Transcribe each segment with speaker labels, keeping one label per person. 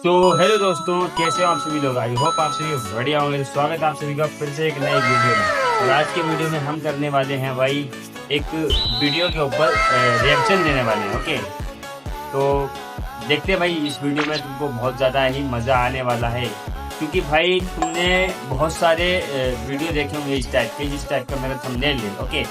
Speaker 1: तो हेलो दोस्तों, कैसे हो आप सभी लोग। आई होप आप सभी बढ़िया होंगे। स्वागत है आप सभी का फिर से एक नए वीडियो में। और आज के वीडियो में हम करने वाले हैं भाई एक वीडियो के ऊपर रिएक्शन देने वाले हैं। ओके, तो देखते हैं भाई, इस वीडियो में तुमको बहुत ज़्यादा ही मज़ा आने वाला है, क्योंकि भाई तुमने बहुत सारे वीडियो देखे होंगे इस टाइप के, जिस टाइप का मेरा थंबनेल है। ओके,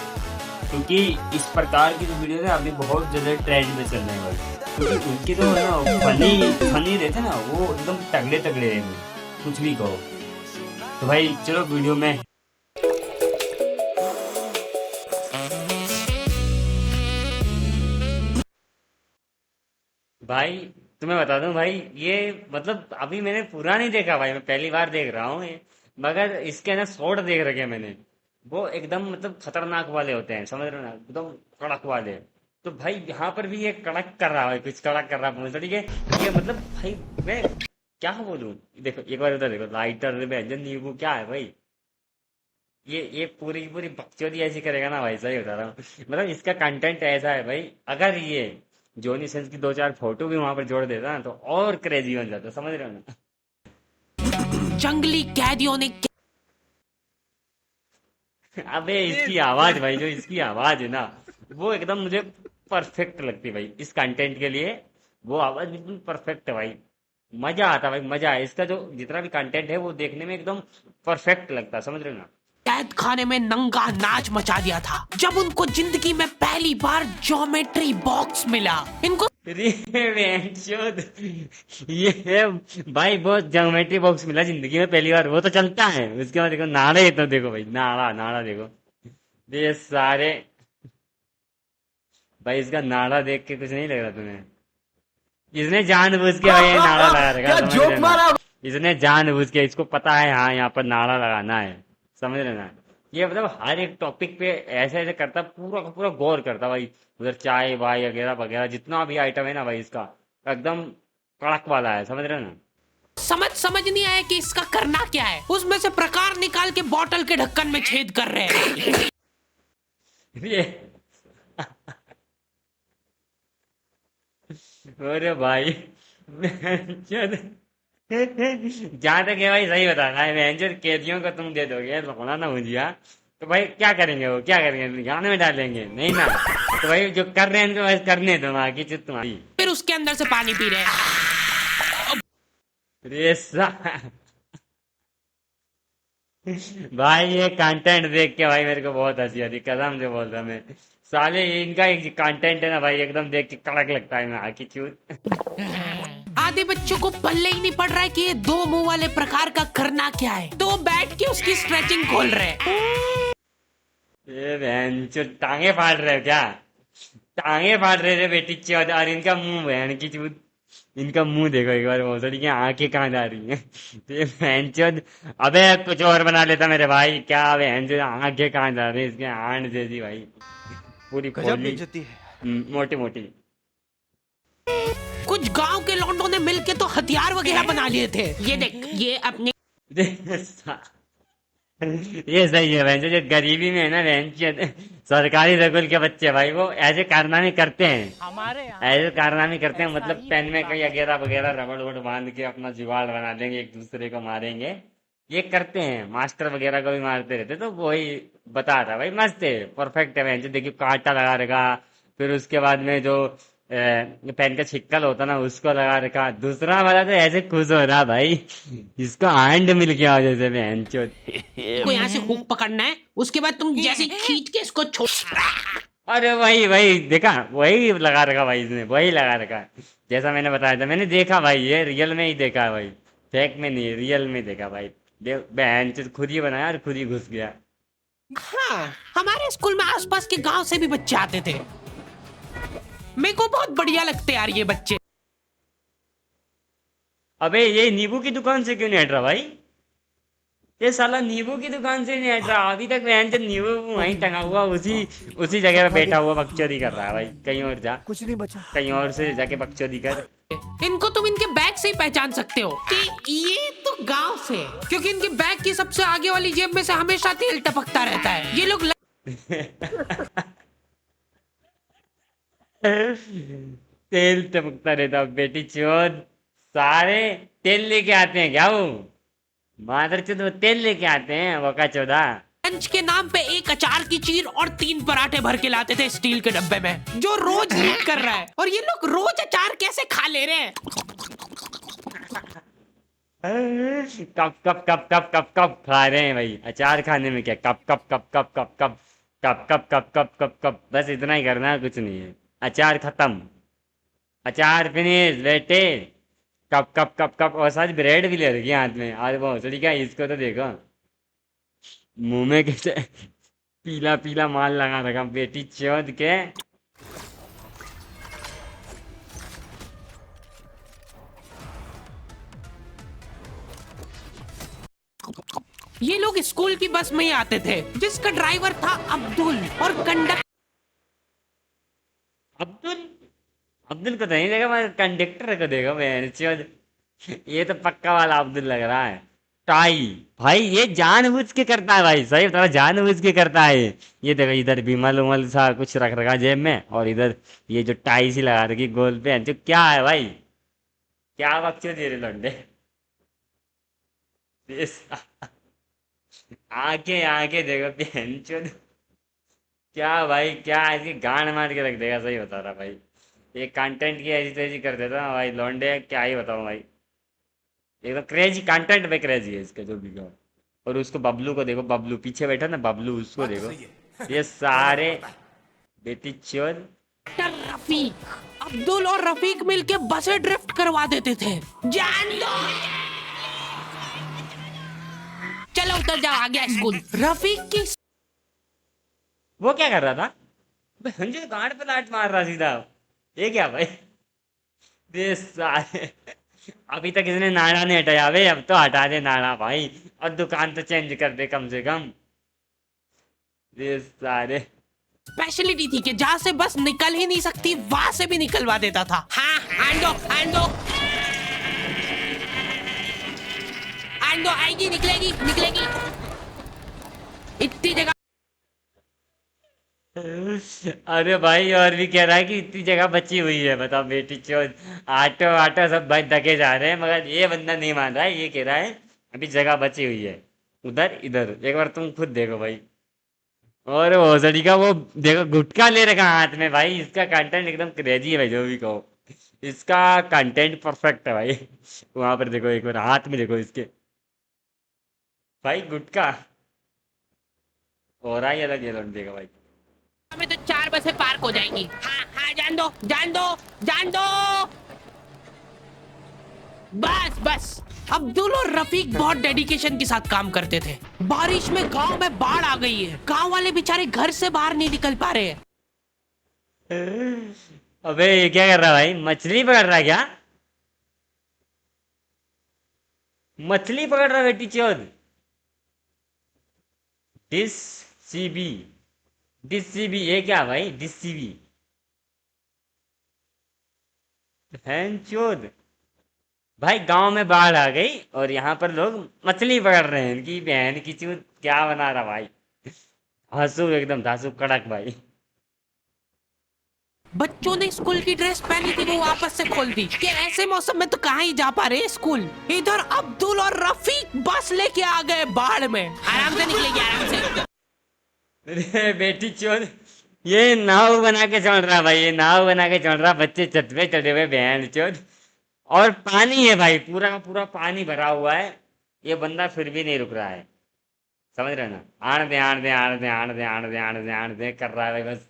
Speaker 1: क्योंकि इस प्रकार की जो वीडियो है अभी बहुत ज़्यादा ट्रेंड में चल रहे हैं भाई, क्योंकि उनके तो है ना फनी फनी रहते ना, वो एकदम तगड़े तगड़े रहते, कुछ भी कहो। तो भाई चलो वीडियो में। भाई तुम्हें बता दूं भाई, ये मतलब अभी मैंने पूरा नहीं देखा भाई, मैं पहली बार देख रहा हूँ ये। मगर इसके ना शॉर्ट देख रखे हैं मैंने, वो एकदम मतलब खतरनाक वाले होते हैं, समझ रहे हो ना, एकदम कड़क वाले। तो भाई यहाँ पर भी ये कड़क कर रहा है, कुछ कड़क कर रहा है बोल ठीक है। ये मतलब भाई मैं क्या बोलूं। देखो एक बार उधर देखो, लाइटर व्यंजन नींबू क्या है भाई। ये पूरी की पूरी बकचोदी ऐसी करेगा ना भाई, सही बता रहा हूँ। मतलब इसका कंटेंट ऐसा है भाई, अगर ये जोनी सेंस की दो चार फोटो भी वहां पर जोड़ देता ना तो और क्रेजी बन जाता, समझ रहे हो ना।
Speaker 2: जंगली कैदियों ने
Speaker 1: अबे इसकी आवाज भाई, जो इसकी आवाज है ना, वो एकदम मुझे परफेक्ट लगती है भाई इस कंटेंट के लिए। वो आवाज बिल्कुल परफेक्ट है भाई, मजा आता है भाई, मजा है इसका। जो जितना भी कंटेंट है वो देखने में एकदम परफेक्ट लगता है, समझ रहे हो ना।
Speaker 2: कैद खाने में नंगा नाच मचा दिया था जब उनको जिंदगी में पहली बार ज्योमेट्री बॉक्स मिला। इनको
Speaker 1: अरे बेंचोद, ये है भाई, बहुत ज्योमेट्री बॉक्स मिला जिंदगी में पहली बार, वो तो चलता है। उसके बाद देखो नाड़े, तो देखो भाई, नाड़ा नाड़ा देखो, ये सारे। भाई इसका नाड़ा देख के कुछ नहीं लग रहा तुम्हें? इसने जानबूझ के भाई ये नाड़ा लगा रखा, समझ रहे ना। इसने जानबूझ के, इसको पता है हाँ यहाँ पर नाड़ा लगाना है, समझ रहे ना। ये मतलब हर एक टॉपिक पे ऐसे ऐसे करता, पूरा का पूरा गौर करता भाई। उधर चाय वाय वगैरह वगैरह जितना भी आइटम है ना भाई, इसका एकदम कड़क वाला है, समझ रहे हो ना।
Speaker 2: समझ नहीं आया कि इसका करना क्या है। उसमें से प्रकार निकाल के बोतल के ढक्कन में छेद कर रहे हैं।
Speaker 1: ये अरे भाई जहां तक है भाई, सही बताना है, वेंचर कैदियों को तुम दे दोगे लोना ना भुजिया, तो भाई क्या करेंगे, वो क्या करेंगे, गाने में डालेंगे नहीं ना। तो भाई जो कर रहे हैं तो बस करने दो, बाकी चुप तुम्हारी।
Speaker 2: फिर उसके अंदर से पानी पी रहे हैं।
Speaker 1: अरे भाई ये कंटेंट देख के भाई मेरे को बहुत हंसी आती, कसम से बोल रहा मैं। साले इनका एक कंटेंट है ना भाई, एकदम देख के कड़क लगता है, मैं आकी चूत।
Speaker 2: आधे बच्चों को पल्ले ही नहीं पड़ रहा है कि ये दो मुंह वाले प्रकार का करना क्या है, तो वो बैठ के उसकी स्ट्रेचिंग खोल रहे हैं।
Speaker 1: ये बहन चो, टांगे फाड़ रहे हो क्या? टांगे फाड़ रहे थे बेटी चौथ, और इनका मुंह बहन की चूत। इनका मुंह देखो एक बार, वो सड़ी की आंखें कहाँ जा रही हैं। तो ये बहन चौथ, अबे कुछ और बना लेता मेरे भाई, क्या बहन चौथ आंखें कहाँ जा रही है इसके, आंट जैसी भाई, पूरी खोली, मोटी मोटी।
Speaker 2: कुछ गांव के लौंडों ने मिलके तो हथियार वगैरह बना लिए थे। ये देख, ये अपने
Speaker 1: ये सही है बहन, जो गरीबी में है ना बहन, सरकारी स्कूल के बच्चे भाई वो ऐसे कारनामे करते हैं, ऐसे कारनामे करते हैं, मतलब पेन में कहीं वगैरह वगैरह रबड़ वबड़ बांध के अपना जुगाड़ बना देंगे, एक दूसरे को मारेंगे। ये करते हैं, मास्टर वगैरह को भी मारते रहते, तो वही बता था भाई, मस्त है, परफेक्ट है बहन। जो देखिए कांटा लगा रखा, फिर उसके बाद में जो पेन का छिक्कल होता ना उसको लगा रखा, दूसरा वाला तो ऐसे खुश हो रहा भाई, इसको हैंड मिल गया जैसे बहन चोद।
Speaker 2: को यहाँ से हुक पकड़ना है, उसके बाद तुम जैसे खींच के इसको छोड़।
Speaker 1: अरे वही वही देखा, वही लगा रखा भाई इसने, वही लगा रखा, जैसा मैंने बताया था, मैंने देखा भाई, ये रियल में ही देखा है भाई, फेक में नहीं, रियल में देखा भाई। बहन चोद खुद ही बनाया और खुद ही घुस गया।
Speaker 2: हाँ, हमारे स्कूल में आसपास के गांव से भी बच्चे आते थे। मेरे को बहुत बढ़िया लगते यार ये बच्चे।
Speaker 1: अबे ये नींबू की दुकान से क्यों नहीं हट रहा भाई? ये साला नींबू की दुकान से नहीं हट रहा अभी तक, बहन चोद नींबू वहीं टंगा हुआ, उसी जगह पे बैठा हुआ बकचोदी कर रहा है भाई। कहीं और जा, कुछ नहीं बचा, कहीं और से जाके बकचोदी कर।
Speaker 2: इनको तुम इनके बैग से ही पहचान सकते हो कि ये तो गांव से है, क्योंकि इनके बैग की सबसे आगे वाली जेब में से हमेशा तेल टपकता रहता है। ये लोग
Speaker 1: तेल टपकता रहता बेटी चोद। सारे तेल लेके आते हैं क्या वो? मादर चोद वो तेल लेके आते हैं वका चौदा।
Speaker 2: लंच के नाम पे एक अचार की चीर और 3 पराठे भर के लाते थे स्टील के डब्बे में, जो रोज लीक कर रहा है। और ये लोग रोज अचार कैसे खा ले रहे हैं?
Speaker 1: Cup cup cup cup cup cup खा रहे हैं भाई। अचार खाने में क्या cup cup cup cup cup cup cup cup cup cup cup cup, बस इतना ही करना है, कुछ नहीं है। अचार खत्म, अचार फिनिश बेटे। Cup cup cup cup. और साथ ब्रेड भी ले रखी है हाथ में। आज बहुत सड़ी क्या, इसको तो देखो मुंह में कैसे पीला पीला माल लगा रखा बेटी चौध के।
Speaker 2: ये लोग स्कूल की बस में ही आते थे, जिसका ड्राइवर था अब्दुल और कंडक्टर
Speaker 1: अब्दुल। अब्दुल को तो नहीं देगा, मैं कंडक्टर को देगा मैं चौध। ये तो पक्का वाला अब्दुल लग रहा है। टाई भाई ये जानबूझ के करता है भाई, सही बता रहा, जानबूझ के करता है। ये देखो इधर विमल उमल सा कुछ रख रखा जेब में, और इधर ये जो टाई सी लगा रखी गोल पे, जो क्या है भाई, क्या बकचोद दे रहे लौंडे। आगे आगे देखो बेंचोद, क्या भाई क्या ऐसी गांड मार के रख देगा, सही बता रहा भाई। ये कंटेंट की ऐसी तेजी कर देता ना भाई लौंडे, क्या ही बताऊं भाई। एकदम क्रेजी कंटेंट पे क्रेजी है इसका जो भी कहो। और उसको बबलू को देखो, बबलू पीछे बैठा ना, बबलू उसको देखो। ये सारे बेटी चोर।
Speaker 2: रफीक, अब्दुल और रफीक मिलके बसें ड्रिफ्ट करवा देते थे। जान दो, चलो उतर जाओ, आ गया स्कूल। रफीक की
Speaker 1: वो क्या कर रहा था? मुझे गांड पे लाट मार रहा सीधा। ये क्या भाई? ये सारे अभी तक इसने नाड़ा नहीं हटाया भाई, अब तो हटा दे नाड़ा भाई। और दुकान तो चेंज कर दे कम से कम। ये सारे
Speaker 2: स्पेशलिटी थी कि जहाँ से बस निकल ही नहीं सकती वहां से भी निकलवा देता था। हाँ आंदो आंदो आंदो, आएगी, निकलेगी निकलेगी, इतनी जगह।
Speaker 1: अरे भाई और भी कह रहा है कि इतनी जगह बची हुई है, बताओ बेटी चोद। आटो आटो सब भाई दके जा रहे हैं, मगर ये बंदा नहीं मान रहा है, ये कह रहा है अभी जगह बची हुई है। उधर इधर एक बार तुम खुद देखो भाई। और भोसड़ी का वो देखो गुटखा ले रखा हाथ में भाई, इसका कंटेंट एकदम क्रेजी है भाई, जो भी कहो इसका कंटेंट परफेक्ट है भाई। वहां पर देखो एक बार हाथ में देखो इसके भाई गुटखा। हो रहा है अलग ये देखो भाई।
Speaker 2: में तो 4 बसें पार्क हो जाएंगी। हाँ हाँ, जान दो जान दो जान दो, बस बस। अब्दुल और रफीक बहुत डेडिकेशन के साथ काम करते थे। बारिश में गांव में बाढ़ आ गई है, गांव वाले बेचारे घर से बाहर नहीं निकल पा रहे हैं।
Speaker 1: अबे ये क्या कर रहा है भाई, मछली पकड़ रहा है क्या? मछली पकड़ रहा है बेटी चोद। डिस सीबी, डिस सीबी ये क्या भाई, डिस सीबी बहन चोद। भाई गांव में बाढ़ आ गई और यहाँ पर लोग मछली पकड़ रहे हैं, इनकी बहन की चूत क्या बना रहा भाई। हंसू एकदम धांसू कड़क भाई।
Speaker 2: बच्चों ने स्कूल की ड्रेस पहनी थी, वो वापस से खोल दी कि ऐसे मौसम में तो कहाँ ही जा पा रहे स्कूल। इधर अब्दुल और रफीक बस लेके आ गए बाढ़ में। आराम से निकलेगी, आराम से।
Speaker 1: अरे बेटी चोद, ये नाव बना के चल रहा भाई, ये नाव बना के चल रहा, बच्चे छत पे चढ़े हुए बहन चोद। और पानी है भाई, पूरा का पूरा पानी भरा हुआ है। ये बंदा फिर भी नहीं रुक रहा है, समझ रहे ना। आण दे आण दे आण दे आण दे आण दे आण दे आण दे कर रहा है भाई, बस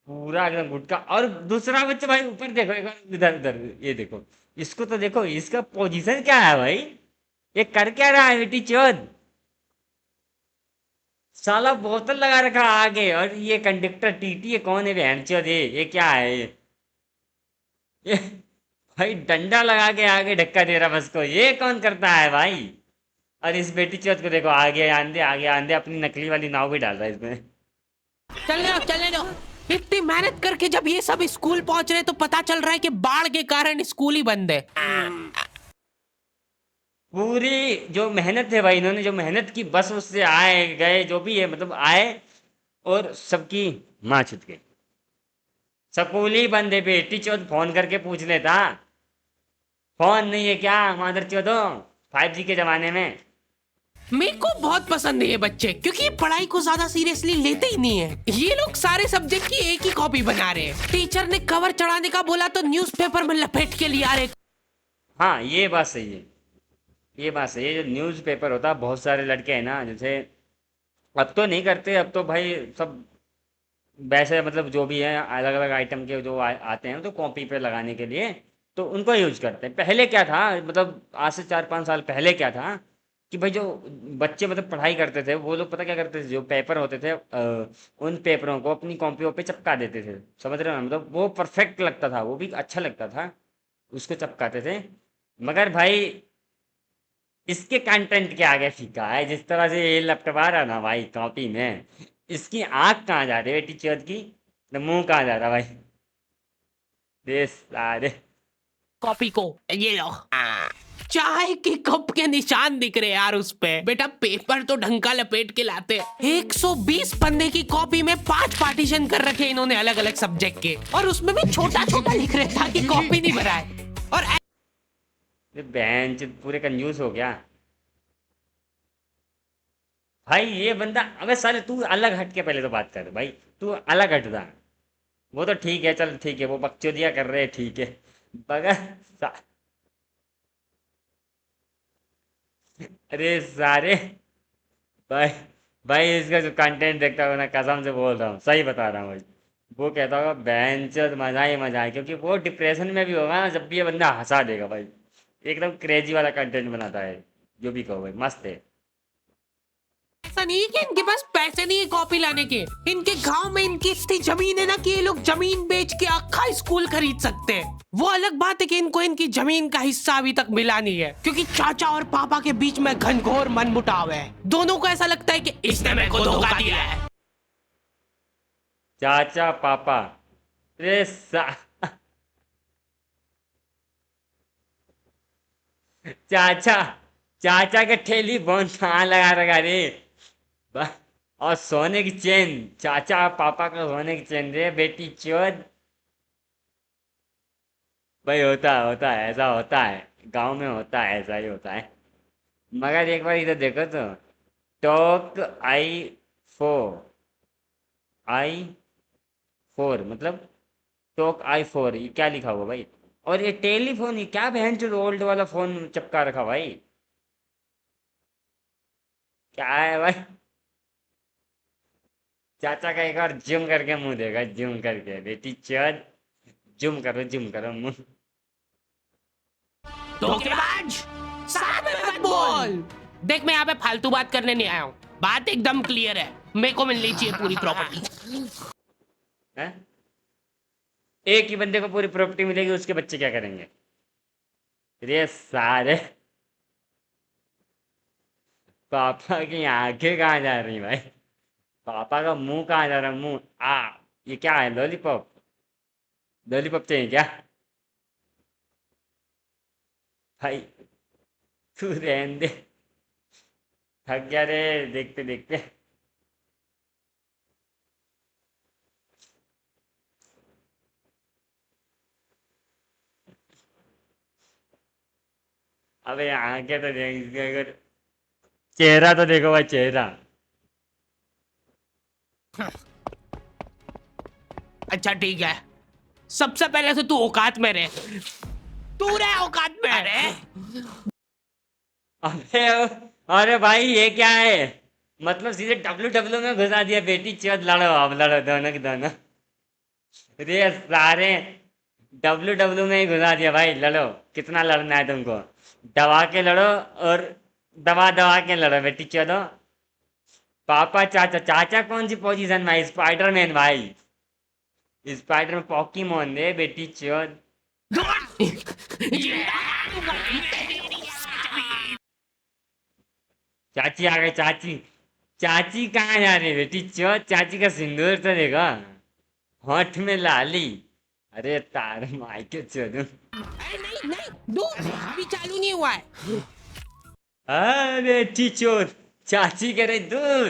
Speaker 1: पूरा एकदम गुटका। और दूसरा बच्चा भाई ऊपर देखो एक बार, इधर इधर ये देखो, इसको तो देखो, इसका पोजीशन क्या है भाई, ये कर क्या रहा है बेटी चोद। साला बोतल लगा रखा आगे, और ये कंडक्टर टीटी ये कौन है बहन चोद, ये क्या है ये भाई डंडा लगा के आगे धक्का दे रहा बस को, ये कौन करता है भाई। और इस बेटी चौथ को देखो, आगे आंधे अपनी नकली वाली नाव भी डाल रहा है इसमें।
Speaker 2: चलने दो। इतनी मेहनत करके जब ये सब स्कूल पहुंच रहे तो पता चल रहा है कि बाढ़ के कारण स्कूल ही बंद है।
Speaker 1: पूरी जो मेहनत है भाई, इन्होंने जो मेहनत की, बस उससे आए गए जो भी है, मतलब आए और सबकी माँ छुट गई। स्कूल ही बंद है बेटी चौथ, फोन करके पूछ लेता, फोन नहीं है क्या मादर चौधो 5G के जमाने में?
Speaker 2: मेरे को बहुत पसंद है ये बच्चे, क्योंकि ये पढ़ाई को ज्यादा सीरियसली लेते ही नहीं है। ये लोग सारे सब्जेक्ट की एक ही कॉपी बना रहे हैं। टीचर ने कवर चढ़ाने का बोला तो न्यूज़पेपर में लपेट के लिया रहे।
Speaker 1: हाँ ये बात सही है, ये बात सही है। जो न्यूज़पेपर होता है, बहुत सारे लड़के हैं ना, जैसे अब तो नहीं करते, अब तो भाई सब वैसे मतलब जो भी है अलग अलग आइटम के जो आते हैं तो कॉपी पे लगाने के लिए तो उनको यूज करते हैं। पहले क्या था, मतलब आज से 4-5 साल पहले क्या था कि भाई जो बच्चे मतलब पढ़ाई करते थे वो लोग पता क्या करते थे, जो पेपर होते थे उन पेपरों को अपनी कॉपियों पे चिपका देते थे। समझ रहे हो ना, मतलब वो परफेक्ट लगता था, वो भी अच्छा लगता था, उसको चिपकाते थे। मगर भाई इसके कंटेंट के आगे फीका है। जिस तरह से ये लपटवा रहा ना भाई कॉपी में, इसकी आंख कहाँ जा रही है बेटी चौथ की, न मुंह कहाँ जा रहा भाई। दे सारे
Speaker 2: कॉपी को ये लो। चाय के कप के निशान दिख रहे यार उस पे। बेटा पेपर तो ढंग का लपेट के लाते। 120 पन्ने की कॉपी में 5 पार्टीशन कर रखे इन्होंने अलग अलग सब्जेक्ट के, और उसमें भी छोटा छोटा लिख रहे ताकि कॉपी नहीं भराए। और
Speaker 1: बेंच पूरे कंजूस हो गया भाई ये बंदा। अबे साले तू अलग हट के पहले तो बात कर भाई, तू अलग हट रहा। वो तो ठीक है, चल ठीक है, वो बकचोदिया कर रहे हैं, ठीक है, मगर अरे सारे भाई, भाई इसका जो कंटेंट देखता हूँ ना, कसम से बोल रहा हूँ, सही बता रहा हूँ भाई, वो कहता होगा बेंचर मजा ही मजा है, क्योंकि वो डिप्रेशन में भी होगा ना, जब भी ये बंदा हंसा देगा भाई। एकदम क्रेजी वाला कंटेंट बनाता है, जो भी कहो भाई, मस्त है।
Speaker 2: ऐसा नहीं है कि इनके पास पैसे नहीं है कॉपी लाने के। इनके गांव में इनकी इतनी जमीन है ना कि ये लोग जमीन बेच के आखा स्कूल खरीद सकते हैं। वो अलग बात है कि इनको इनकी जमीन का हिस्सा अभी तक मिला नहीं है, क्योंकि चाचा और पापा के बीच में घनघोर मनमुटाव है। दोनों को ऐसा लगता है कि इसने मेरे को धोखा दिया है।
Speaker 1: चाचा पापा, अरे चाचा, चाचा के ठेली बहुत कहाँ लगा रखा रे। और सोने की चेन, चाचा पापा का सोने की चेन रे बेटी चोद। भाई होता है, ऐसा होता है, गांव में होता है, ऐसा ही होता है। मगर एक बार इधर देखो तो, टॉक आई 4 मतलब टॉक i4, ये क्या लिखा हुआ भाई? और ये टेलीफोन, ये क्या बहन चो ओल्ड वाला फोन चिपका रखा भाई, क्या है भाई? चाचा का एक बार जूम करके मुंह देगा, जूम करके बेटी चौथ, जूम करो मुंह।
Speaker 2: धोखेबाज, सामने मत बोल। देख मैं यहाँ पे फालतू बात करने नहीं आया हूँ, बात एकदम क्लियर है। मेरे को मिलनी चाहिए पूरी प्रॉपर्टी।
Speaker 1: हैं? एक ही बंदे को पूरी प्रॉपर्टी मिलेगी, उसके बच्चे क्या करेंगे? ये सारे पापा की आंखें कहाँ जा रही भाई, पापा का मुंह कहाँ जा रहा, मुंह ये क्या है, लॉलीपॉप? लॉलीपॉप चाहिए क्या भाई? तू रहने दे, थक गया रे देखते देखते। अबे आंखें तो देख इसके, अगर चेहरा तो देखो भाई, चेहरा।
Speaker 2: अच्छा ठीक है, सबसे पहले तो तू औकात में रहे। तू रहे औकात में।
Speaker 1: अबे अरे भाई ये क्या है, मतलब सीधे डब्ल्यू में घुसा दिया बेटी चौथ। लड़ो अब, लड़ो दोनों की दोनों। रे सारे डब्ल्यू में ही घुसा दिया भाई, लड़ो, कितना लड़ना है तुमको, दबा के लड़ो, और दबा दबा के लड़ो बेटी चौथो। पापा चाचा, चाचा कौन सी पोजीशन भाई? स्पाइडरमैन भाई, स्पाइडर में पॉकीमोन दे बेटी चौथ। चाची आ गई, चाची, चाची कहाँ जा रही है बेटी चौथ? चाची का सिंदूर तो देखो, होठ में लाली। अरे तार माई के चोदू।
Speaker 2: नहीं नहीं दूर, अभी चालू नहीं हुआ है।
Speaker 1: अरे चौथ, चाची कह रही दूर,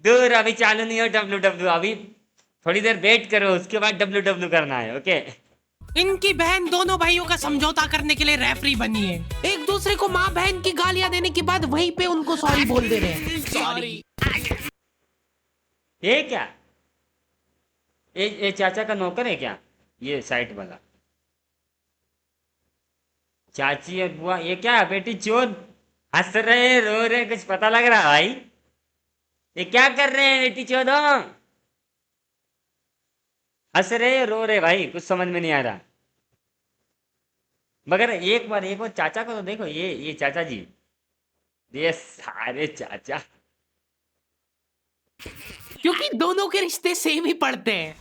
Speaker 1: दूर, अभी चालू नहीं हो डब्ल्यू। अभी थोड़ी देर वेट करो, उसके बाद डब्ल्यू करना है, ओके?
Speaker 2: इनकी बहन दोनों भाइयों का समझौता करने के लिए रेफरी बनी है। एक दूसरे को माँ बहन की गालियां देने के बाद वहीं पे उनको सॉरी बोल दे रहे हैं। सॉरी।
Speaker 1: ये क्या, ये चाचा का नौकर है क्या, ये साइड वाला? चाची और बुआ, ये क्या बेटी चोद, हंस रहे रो रहे, कुछ पता लग रहा है भाई? ये क्या कर रहे हैं बेटी चोदो? हंस रहे रो रहे भाई, कुछ समझ में नहीं आ रहा। मगर एक बार चाचा को तो देखो, ये चाचा जी, ये सारे चाचा।
Speaker 2: क्योंकि दोनों के रिश्ते सेम ही पड़ते हैं।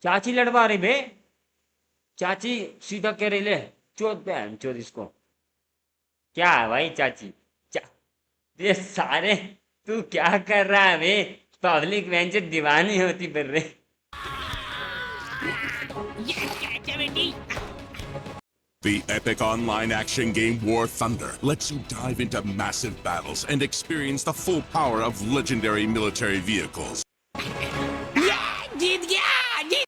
Speaker 1: चाची लड़वा रही बे, चाची सीधा कह रही ले चोद बहन चोद इसको। क्या है भाई चाची? ये सारे, तू क्या कर रहा है बे? पब्लिक बेंच दीवानी होती फिर रहे।
Speaker 3: The epic online action game War Thunder lets you dive into massive battles and experience the full power of legendary military vehicles.
Speaker 2: जीत गया, जीत।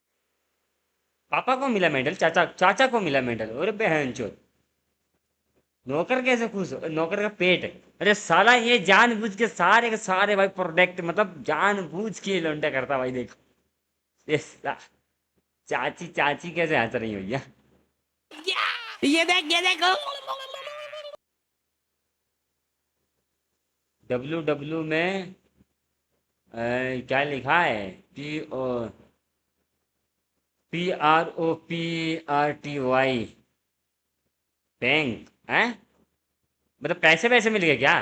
Speaker 1: पापा को मिला मेडल, चाचा को मिला मेडल। अरे बहन चोद, नौकर कैसे खुश हो? नौकर का पेट, अरे साला ये जानबूझ के सारे के सारे भाई प्रोडक्ट, मतलब जानबूझ के लौंडा करता भाई। देखो चाची चाची कैसे हंस रही हो भैया।
Speaker 2: ये देख, ये देखो।
Speaker 1: डब्ल्यू में क्या लिखा है? PROPRTY, बैंक है, मतलब पैसे मिल गए क्या?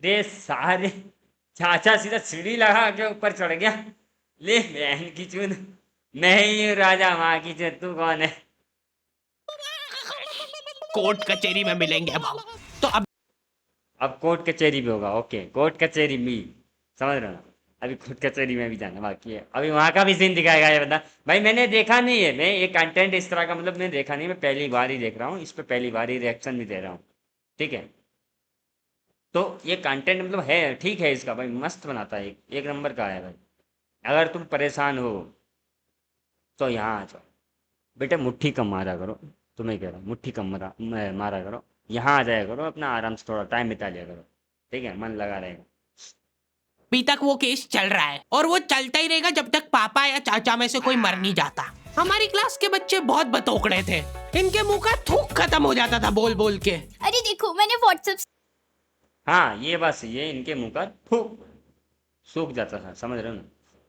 Speaker 1: दे सारे, चाचा सीधा सीढ़ी लगा के ऊपर चढ़ गया। ले बहन की चून, मैं ही हूँ राजा, माँ की चून, तू कौन है?
Speaker 2: कोर्ट कचहरी में मिलेंगे अब हम। तो
Speaker 1: अब कोर्ट कचहरी भी होगा। ओके, कोर्ट कचहरी भी, समझ रहे हो ना? अभी कोर्ट कचहरी में भी जाना बाकी है, अभी वहां का भी सीन दिखाएगा ये बंदा। भाई मैंने देखा नहीं है, मैं ये कंटेंट इस तरह का मतलब मैंने देखा नहीं, मैं पहली बार ही देख रहा हूँ, इस पे पहली बार ही रिएक्शन भी दे रहा हूँ। ठीक है, तो ये कंटेंट मतलब है, ठीक है इसका भाई, मस्त बनाता है, एक नंबर का है भाई। अगर तुम परेशान हो तो यहाँ आ जाओ बेटा, मुट्ठी कम मारा करो, तुम्हें कह रहा हूँ, मुट्ठी कम मारा करो, यहाँ आ जाया करो, अपना आराम से थोड़ा टाइम बिता लिया करो। ठीक है, मन लगा रहेगा।
Speaker 2: अभी तक वो केस चल रहा है और वो चलता ही रहेगा जब तक पापा या चाचा में से कोई मर नहीं जाता। हमारी क्लास के बच्चे बहुत बतोकड़े थे, इनके मुंह का थूक खत्म हो जाता था बोल बोल के।
Speaker 4: अरे देखो मैंने व्हाट्सएप।
Speaker 1: हाँ ये बात सही है, इनके मुंह का थूक सूख जाता था, समझ रहे हो ना?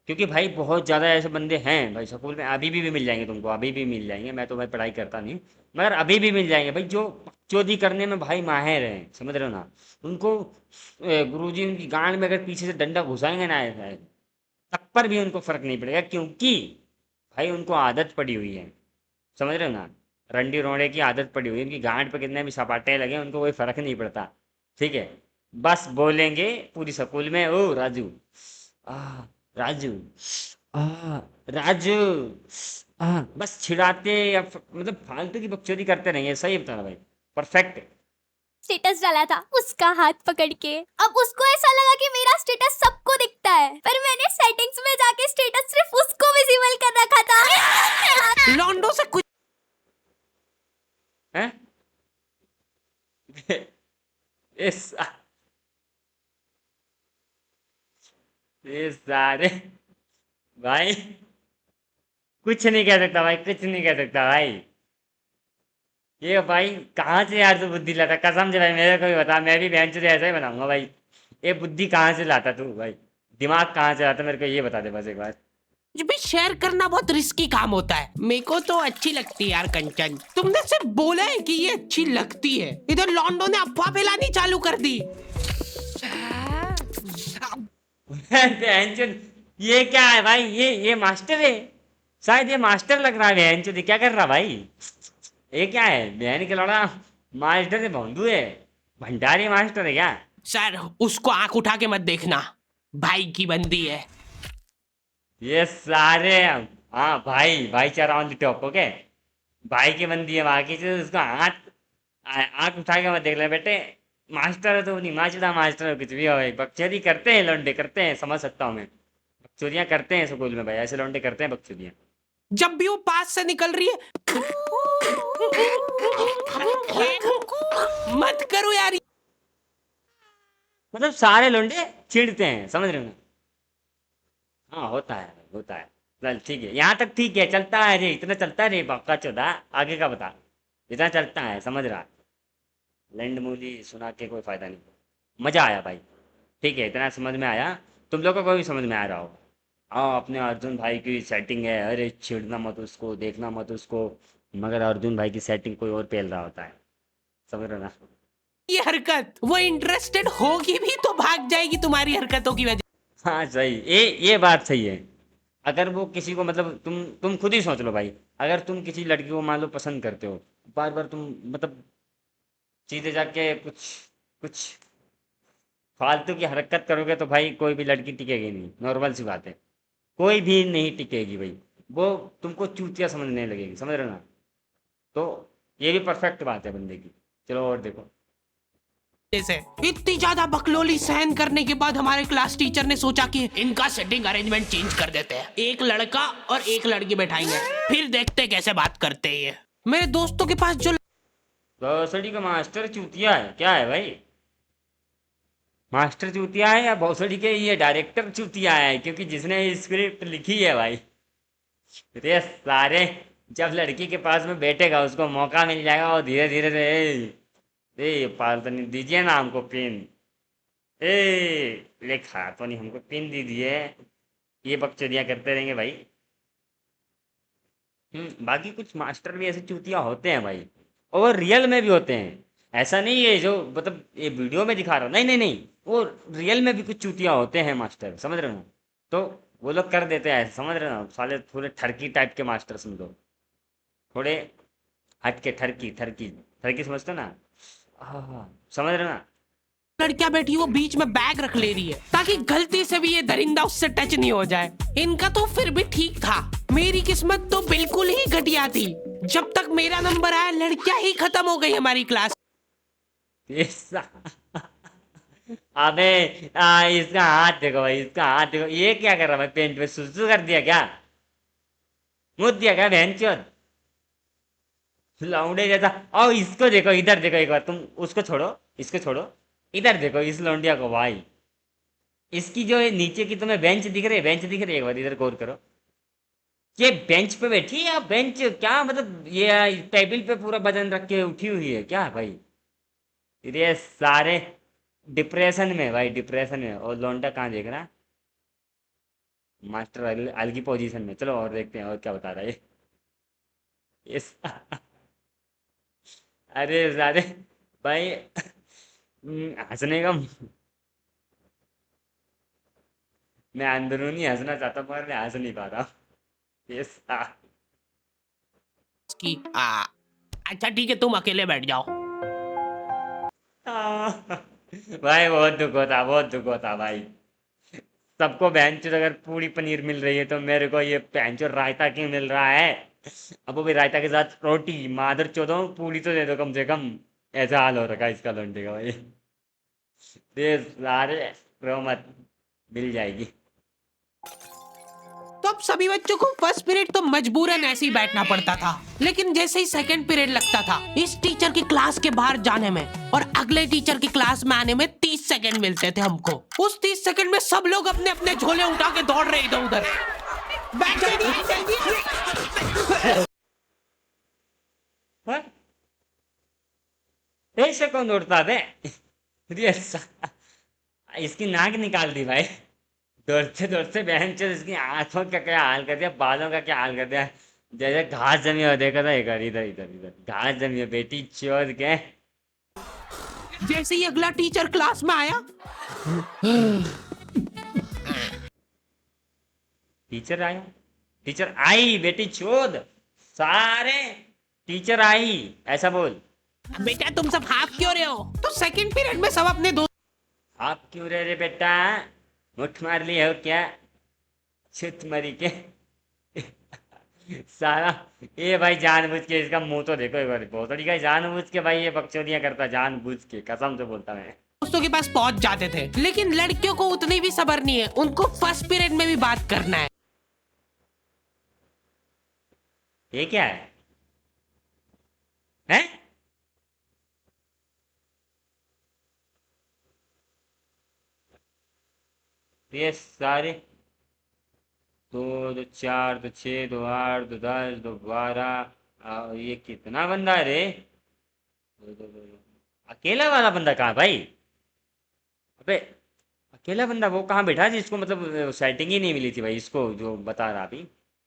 Speaker 1: क्योंकि भाई बहुत ज़्यादा ऐसे बंदे हैं भाई स्कूल में, अभी भी मिल जाएंगे तुमको, अभी भी मिल जाएंगे। मैं तो भाई पढ़ाई करता नहीं, मगर अभी भी मिल जाएंगे भाई, जो चोरी करने में भाई माहिर हैं, समझ रहे हो ना? उनको गुरुजी उनकी गांड में अगर पीछे से डंडा घुसाएंगे ना ऐसा, तब पर भी उनको फर्क नहीं पड़ेगा, क्योंकि भाई उनको आदत पड़ी हुई है, समझ रहे हो ना? रंडी रोड़े की आदत पड़ी हुई है, उनकी गांड पे कितने भी सपाटे लगे उनको कोई फर्क नहीं पड़ता। ठीक है, बस बोलेंगे पूरी स्कूल में, ओ राजू, आ राजू, आ राजू, बस छिड़ाते या मतलब फालतू की बकचोदी करते रहेंगे। सही बता रहा भाई, परफेक्ट।
Speaker 4: स्टेटस डाला था उसका हाथ पकड़ के, अब उसको ऐसा लगा कि मेरा स्टेटस सबको दिखता है, पर मैंने सेटिंग्स में जाके स्टेटस सिर्फ उसको विजिबल कर रखा था।
Speaker 2: लॉन्डो से कुछ
Speaker 1: हैं? इस ये सारे भाई, कुछ नहीं कह सकता भाई, कुछ नहीं कह सकता भाई। ये भाई कहाँ से यार तू बुद्धि लाता, कसम से भाई मेरे को भी बता, मैं भी बहन चोद ऐसा ही बनाऊंगा भाई। ये बुद्धि कहाँ से लाता तू भाई, दिमाग कहाँ से लाता, मेरे को ये बता दे बस एक बार।
Speaker 2: भी शेयर करना बहुत रिस्की काम होता है। मेरे को तो अच्छी लगती है यार कंचन, तुमने सिर्फ बोला है कि ये अच्छी लगती है, इधर लॉन्डो ने अफवाह फैलानी चालू कर दी।
Speaker 1: बहनचोद, ये क्या है भाई? ये मास्टर है शायद, ये मास्टर लग रहा है बहनचोद, क्या कर रहा भाई? ये क्या है? बहन के लड़ा मास्टर है, भोंदू है, भंडारी मास्टर है क्या?
Speaker 2: सर उसको आंख उठा के मत देखना, भाई की बंदी है।
Speaker 1: ये सारे, हाँ भाई, भाईचारा ऑन द टॉप। ओके, भाई की बंदी है, बाकी चीज उसको आंख उठा के मत देख ले बेटे। मास्टर है तो नहीं, मास्टर मास्टर कुछ भी हो भाई, बकचोदी करते हैं लौंडे, करते हैं, समझ सकता हूँ मैं, बकचोदियाँ करते हैं स्कूल में भाई, ऐसे लौंडे करते हैं बकचोदियाँ।
Speaker 2: जब भी वो पास से निकल रही है, मत करो यार।
Speaker 1: मतलब सारे लौंडे चिढ़ते हैं, समझ रहे हो ना? हाँ होता है, होता है। चल ठीक है, यहाँ तक ठीक है, चलता है रे, इतना चलता है रे बक्का चौदह। आगे का बता। इतना चलता है, समझ रहा? लैंड मूली सुना के कोई फायदा नहीं। मजा आया भाई। ठीक है, इतना समझ में आया। तुम लोगों को भी समझ में आ रहा हो। हाँ, अपने अर्जुन भाई की सेटिंग है, अरे छेड़ना मत उसको, देखना मत उसको। मगर अर्जुन भाई की सेटिंग कोई और पेल रहा होता है, समझ रहे हो ना?
Speaker 2: ये हरकत, वो इंटरेस्टेड होगी भी तो भाग जाएगी तुम्हारी हरकतों की वजह।
Speaker 1: हाँ सही, ये बात सही है। अगर वो किसी को मतलब तुम खुद ही सोच लो भाई। अगर तुम किसी लड़की को मान लो पसंद करते हो, बार बार तुम मतलब सीधे जाके कुछ कुछ फालतू की हरकत करोगे तो भाई कोई भी लड़की टिकेगी नहीं, नॉर्मल सी बात है। कोई भी नहीं टिकेगी भाई। वो तुमको चूतिया समझने लगेगी, समझ रहे हो ना? तो ये भी परफेक्ट बात है बंदे की। चलो और देखो।
Speaker 2: से इतनी ज्यादा बकलोली सहन करने के बाद हमारे क्लास टीचर ने सोचा कि इनका सेटिंग अरेंजमेंट चेंज कर देते हैं, एक लड़का और एक लड़की बैठाएंगे, फिर देखते हैं कैसे बात करते हैं ये। मेरे दोस्तों के पास जो
Speaker 1: भोसड़ी का मास्टर चूतिया है क्या है भाई? मास्टर चूतिया है या भोसड़ी के ये डायरेक्टर चूतिया है? क्योंकि जिसने ये स्क्रिप्ट लिखी है भाई, रे सारे, जब लड़की के पास में बैठेगा उसको मौका मिल जाएगा और धीरे धीरे से ए पालतू नहीं दीजिए ना हमको पिन। लिखा तो नहीं, हमको पिन दीजिए। ये बकचोदियाँ करते रहेंगे भाई। बाकी कुछ मास्टर भी ऐसे चूतिया होते हैं भाई, और रियल में भी होते हैं। ऐसा नहीं है जो मतलब ये वीडियो में दिखा रहा हूँ, नहीं नहीं नहीं, वो रियल में भी कुछ चूतिया होते हैं मास्टर, समझ रहे हो ना? तो वो लोग कर देते हैं ऐसे, समझ रहे हो ना? साले थोड़े ठरकी टाइप के मास्टर समझो, थोड़े हट के ठरकी ठरकी ठरकी, समझते हो ना? हाँ, समझ रहे हो ना?
Speaker 2: लड़कियां बैठी वो बीच में बैग रख ले रही है ताकि गलती से भी ये दरिंदा उससे टच नहीं हो जाए। इनका तो फिर भी ठीक था, मेरी किस्मत तो बिल्कुल ही घटिया थी। जब तक मेरा नंबर आया लड़कियां ही खत्म हो गई हमारी क्लास।
Speaker 1: अबे इसका हाथ देखो भाई, इसका हाथ देखो, ये क्या कर रहा है? पेंट में सुसु कर दिया क्या? मुद दिया क्या बहन चोद? लौंडे जैसा। और इसको देखो, इधर देखो एक बार, तुम उसको छोड़ो, इसको छोड़ो, इधर देखो इस लौंडिया को भाई। इसकी जो है नीचे की तुम्हें बेंच दिख रही है, बेंच दिख रही है, एक बार इधर गौर करो। ये बेंच पे बैठी है या बेंच क्या मतलब, ये टेबल पे पूरा बदन रख के उठी हुई है क्या भाई? ये सारे डिप्रेशन में भाई, डिप्रेशन में। और लौंडा कहाँ देख रहा है? मास्टर अल की पोजीशन में। चलो और देखते हैं और क्या बता रहा है ये अरे सारे भाई, हंसने का, मैं अंदरूनी हंसना चाहता हूँ पर मैं हंस नहीं पा रहा। ये
Speaker 2: की अच्छा ठीक है, तुम अकेले बैठ जाओ।
Speaker 1: भाई बहुत दुख होता, बहुत दुख होता भाई। सबको बेंच अगर पूरी पनीर मिल रही है तो मेरे को ये पेंचो रायता क्यों मिल रहा है? अब वो भी रायता के साथ रोटी, मादर चौदह पूरी तो दे दो कम से कम। ऐसा हाल हो रखा है इसका लौंडे का भाई। ये सारे रो मत, मिल जाएगी।
Speaker 2: तो अब सभी बच्चों को फर्स्ट पीरियड तो मजबूरन ऐसे ही बैठना पड़ता था, लेकिन जैसे ही सेकंड पीरियड लगता था इस टीचर की क्लास के बाहर जाने में और अगले टीचर की क्लास में आने में 30 सेकंड मिलते थे हमको। उस 30 सेकंड में सब लोग अपने अपने झोले उठा के दौड़ रहे इधर उधर।
Speaker 1: ऐसे कौन दौड़ता थे? इसकी नाक निकाल दी भाई, दौड़ते दौड़ते बहन चल। इसकी आंखों का क्या हाल कर दिया, बालों का क्या हाल कर दिया। जैसे घास जमी हो, देखा था इधर इधर इधर इधर घास जमी हो बेटी चोद के।
Speaker 2: जैसे ही अगला टीचर क्लास में आया,
Speaker 1: टीचर आया, टीचर आई बेटी चोद, सारे टीचर आई ऐसा बोल।
Speaker 2: बेटा तुम सब हाफ क्यों रहे हो? तो सेकंड पीरियड में सब अपने दोस्त।
Speaker 1: आप क्यों रह रहे बेटा? मुठ मार ली हो क्या? छुत मरी के सारा। ये भाई जानबूझ के, इसका मुंह तो देखो एक बार, बहुत बड़ी का जानबूझ के भाई ये बकचोदियां करता, जानबूझ के, कसम से बोलता मैं।
Speaker 2: दोस्तों के पास पहुंच जाते थे। लेकिन लड़कियों को उतनी भी सब्र नहीं है, उनको फर्स्ट पीरियड में भी बात करना है।
Speaker 1: ये क्या है? हैं? ये सारे 2 2 4 2 6 2 8 2 10 2 12 ये कितना बंदा है रे? अकेला वाला बंदा कहाँ भाई? अबे अकेला बंदा वो कहाँ बैठा जिसको मतलब सेटिंग ही नहीं मिली थी भाई, इसको जो बता रहा अभी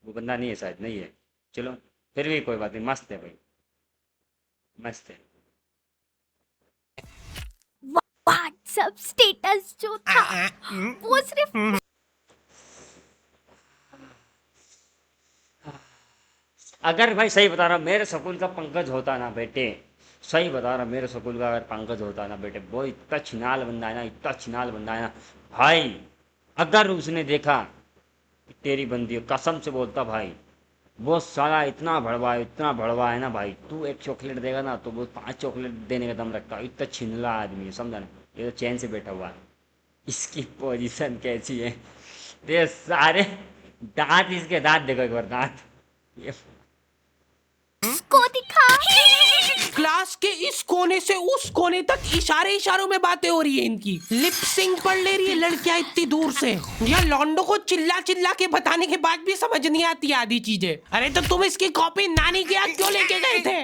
Speaker 1: वो बंदा नहीं है, शायद नहीं है। चलो फिर भी कोई बात नहीं, मस्त है भाई, मस्त है।
Speaker 4: व्हाट्सएप स्टेटस जो था वो सिर्फ
Speaker 1: अगर भाई सही बता रहा मेरे स्कूल का पंकज होता ना बेटे, सही बता रहा मेरे स्कूल का अगर पंकज होता ना बेटे, वो इतना छिनाल बंदा है ना, इतना छिनाल बंदा है ना भाई। अगर उसने देखा कि तेरी बंदी है, कसम से बोलता भाई, वो साला इतना भड़वा है ना भाई, तू एक चॉकलेट देगा ना तो वो 5 चॉकलेट देने का दम रखता है। इतना छिनला आदमी है, समझा ना। ये तो चैन से बैठा हुआ है, इसकी पोजीशन कैसी है, ये सारे दांत, इसके दांत देखो एक बार, दांत ये
Speaker 4: को दिखा।
Speaker 2: क्लास के इस कोने से उस कोने तक इशारों में बातें हो रही है इनकी। लिप सिंक पढ़ ले रही है लड़कियां इतनी दूर से। या लौंडो को चिल्ला के बताने के बाद भी समझ नहीं आती आधी चीजें। अरे तो तुम इसकी कॉपी नानी के यहाँ क्यों लेके गए थे?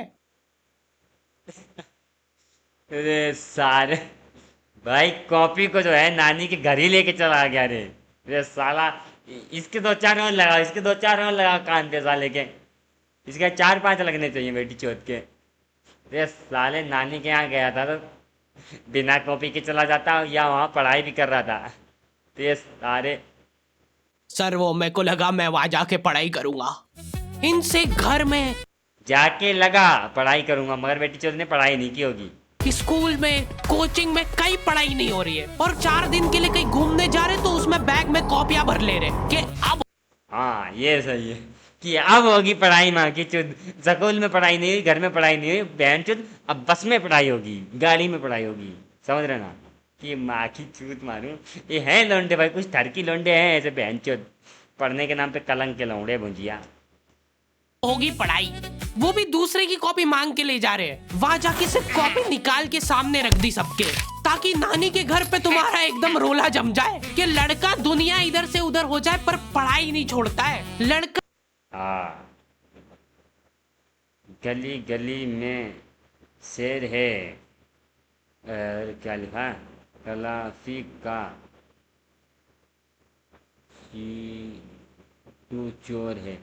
Speaker 1: अरे सारे भाई कॉपी को जो है नानी के घर ही लेके चला गया रे। अरे साला इसके 2 4 राउंड लगाओ, इसके 2 4 राउंड लगाओ कान पे साले के, इसके 4 5 लगने चाहिए बेटी चौथ के। अरे साले नानी के यहाँ गया था तो बिना कॉपी के चला जाता, या वहाँ पढ़ाई भी कर रहा था। तो ये सारे
Speaker 2: सर वो मेरे को लगा मैं वहां जाके पढ़ाई करूंगा, इनसे घर में
Speaker 1: जाके लगा पढ़ाई करूंगा, मगर बेटी चौथ ने पढ़ाई नहीं की होगी।
Speaker 2: स्कूल में कोचिंग में कहीं पढ़ाई नहीं हो रही है, और 4 दिन के लिए कहीं घूमने जा रहे तो उसमें बैग में कॉपियां भर ले रहे कि अब।
Speaker 1: हाँ ये सही है कि अब होगी पढ़ाई, माँ की चुद। स्कूल में पढ़ाई नहीं हुई, घर में पढ़ाई नहीं हुई, बहन चुद अब बस में पढ़ाई होगी, गाड़ी में पढ़ाई होगी, समझ रहे ना। कि माँ की चूत मारूं, ये है लौंडे भाई, कुछ ठरकी लौंडे हैं ऐसे बहन चुद, पढ़ने के नाम पे कलंक के लौंडे भुंजिया।
Speaker 2: होगी पढ़ाई, वो भी दूसरे की कॉपी मांग के ले जा रहे हैं। वहां जाके सिर्फ कॉपी निकाल के सामने रख दी सबके, ताकि नानी के घर पे तुम्हारा एकदम रोला जम जाए कि लड़का दुनिया इधर से उधर हो जाए पर पढ़ाई नहीं छोड़ता है लड़का।
Speaker 1: हाँ गली गली में शेर है, क्या लिखा, तलाशी का चिंटू चोर है,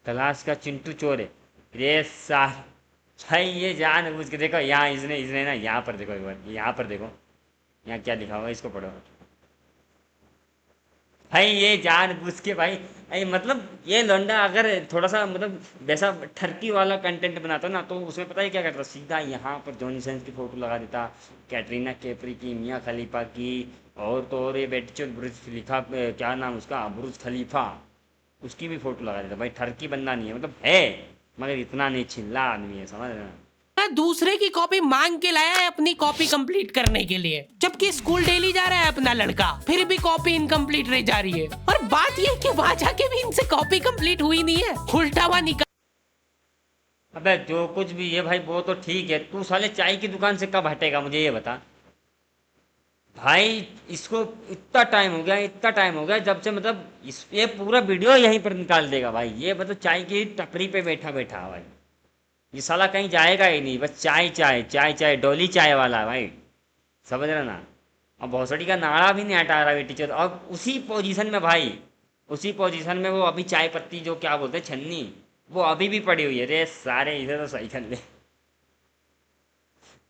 Speaker 1: तलाश का चिंटू चोर है। रे साल भाई ये जान बूझ के देखो, यहाँ इसने ना, यहाँ पर देखो एक बार, यहाँ पर देखो, यहाँ क्या लिखा हुआ है, इसको पढ़ो भाई। ये जान बूझ के भाई, मतलब ये लौंडा अगर थोड़ा सा मतलब वैसा ठरकी वाला कंटेंट बनाता ना, तो उसमें पता है क्या करता, सीधा यहाँ पर जॉनी सेंस की फोटो लगा देता, कैटरीना कैफरी की, मियाँ खलीफा की, और तो और ये बेटी बुर्ज खलीफा, क्या नाम उसका, बुर्ज खलीफा, उसकी भी फोटो लगा देता भाई। ठरकी बंदा नहीं है, मतलब है मगर इतना नहीं, छिल्ला आदमी है, समझ रहे ना।
Speaker 2: दूसरे की कॉपी मांग के लाया है अपनी कॉपी कंप्लीट करने के लिए, जबकि स्कूल डेली जा रहा है अपना लड़का, फिर भी कॉपी इनकम्प्लीट रह जा रही है। और बात ये कि वहां जाके भी इनसे कॉपी कंप्लीट हुई नहीं है, उल्टा हुआ निकल।
Speaker 1: अबे जो कुछ भी है भाई वो तो ठीक है, तू साले चाय की दुकान से कब हटेगा मुझे ये बता भाई। इसको इतना टाइम हो गया जब से, मतलब ये पूरा वीडियो यहीं पर निकाल देगा भाई। ये मतलब चाय की टपरी पे बैठा भाई, ये साला कहीं जाएगा ही नहीं, बस चाय डोली चाय वाला है भाई, समझ रहे ना। अब भौसड़ी का नाड़ा भी नहीं हटा रहा बेटी चौथ, और उसी पोजीशन में भाई, उसी पोजीशन में वो अभी चाय पत्ती जो क्या बोलते हैं छन्नी, वो अभी भी पड़ी हुई है। रे सारे इधर तो सही कर ले,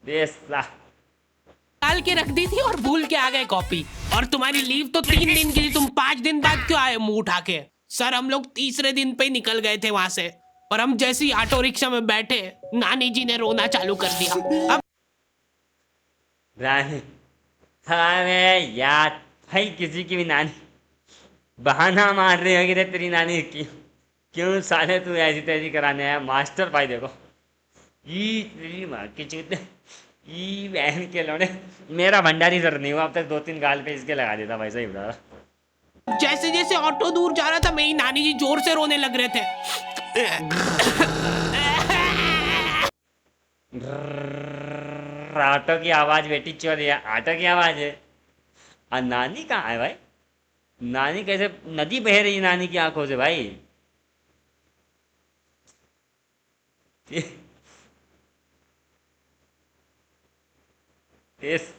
Speaker 1: रे
Speaker 2: डाल के रख दी थी और भूल के आ गए कॉपी। और तुम्हारी लीव तो 3 दिन के लिए, तुम 5 दिन बाद क्यों आए मुंह उठा के? सर हम लोग तीसरे दिन पे निकल गए थे वहां से, और हम जैसे ही ऑटो रिक्शा में बैठे नानी जी ने रोना चालू कर दिया। अब
Speaker 1: अरे यार भाई, किसी की भी नानी बहाना मार रही होगी रे तेरी नानी की, क्यों साले तू ऐसी तैसी कराने आया मास्टर भाई। देखो ये तेरी माँ की चूत, ई बहन के लौड़े, मेरा भंडारी सर नहीं हुआ अब तक, 2-3 गाल पे इसके लगा देता भाई, सही बता रहा।
Speaker 2: जैसे जैसे ऑटो दूर जा रहा था मेरी नानी जी जोर से रोने लग रहे थे।
Speaker 1: ऑटो की आवाज बेटी चोर है, ऑटो की आवाज है। और नानी कहाँ है भाई? नानी कैसे नदी बह रही है नानी की आंखों से भाई? इस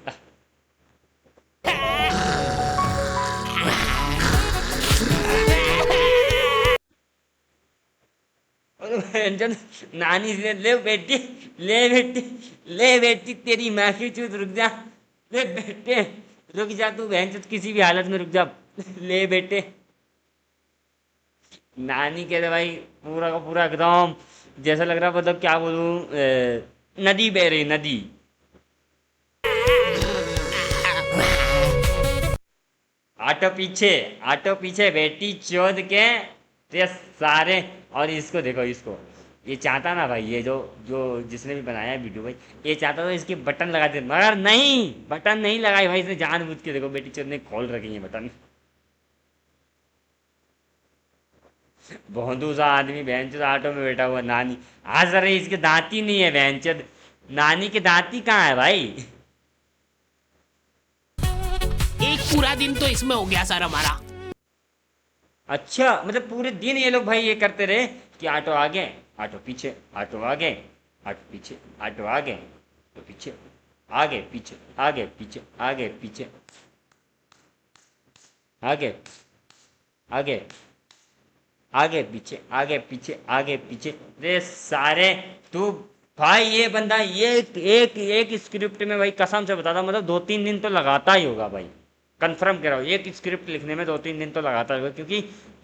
Speaker 1: नानी से ले बेटी, ले बेटी, ले बेटी, तेरी माँ की चूत, रुक जा, ले बेटे रुक जा, तू बहन चोद किसी भी हालत में रुक जा, ले बेटे। नानी कहते भाई पूरा का पूरा एकदम जैसा लग रहा, मतलब क्या बोलूं, नदी बह रही, नदी। ऑटो पीछे बेटी चोद के ते सारे। और इसको देखो, इसको ये चाहता ना भाई, ये जो जो जिसने भी बनाया वीडियो भाई, ये चाहता था इसके बटन लगा दे, मगर नहीं, बटन नहीं लगाई भाई इसने, जानबूझ के। देखो बेटी चोद ने खोल रखी है बटन। बहुत सा आदमी बहन चोद ऑटो में बैठा हुआ, नानी आज रही, इसके दांती नहीं है बहन चोद, नानी के दांती कहाँ है भाई?
Speaker 2: एक पूरा दिन तो इसमें हो गया सर हमारा।
Speaker 1: अच्छा, मतलब पूरे दिन ये लोग भाई ये करते रहे कि ऑटो आगे, ऑटो पीछे, ऑटो आगे, ऑटो पीछे, ऑटो आगे, ऑटो पीछे, आगे पीछे, आगे पीछे, आगे पीछे, आगे आगे आगे पीछे, आगे पीछे, आगे पीछे, रे सारे। तू भाई ये बंदा ये एक स्क्रिप्ट में भाई कसम से बताता, मतलब 2-3 दिन तो लगाता ही होगा भाई, कंफर्म कर रहा हूँ। एक स्क्रिप्ट लिखने में 2-3 दिन तो लगाता होगा, क्योंकि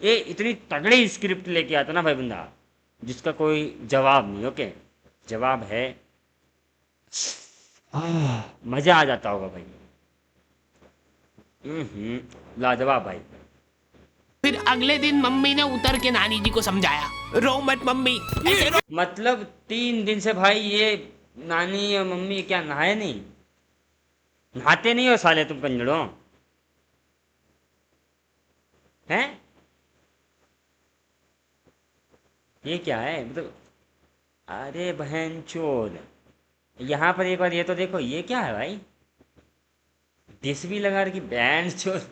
Speaker 1: ये इतनी तगड़ी स्क्रिप्ट लेके आता ना भाई बंदा, जिसका कोई जवाब नहीं। ओके, जवाब है, मजा आ जाता होगा भाई। लाजवाब भाई।
Speaker 2: फिर अगले दिन मम्मी ने उतर के नानी जी को समझाया, रो मत मम्मी, ऐसे रो।
Speaker 1: मतलब 3 दिन से भाई ये नानी और मम्मी क्या नहाए नहीं? नहाते नहीं हो साले तुम कंजड़ों, हैं? ये क्या है मतलब? अरे बहन चोद, यहाँ पर एक बार ये तो देखो, ये क्या है भाई? डिस भी लगा रखी, बहन चोद,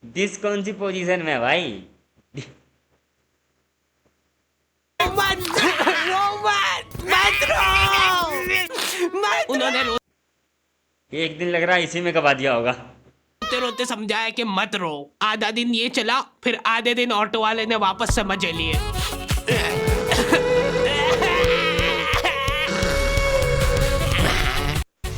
Speaker 1: डिस कौन सी पोजीशन में है भाई?
Speaker 2: उन्होंने
Speaker 1: एक दिन लग रहा है इसी में कबा दिया होगा।
Speaker 2: रोते रोते समझाया कि मत रो। आधा दिन ये चला, फिर आधे दिन ऑटो वाले ने वापस से मजे लिए।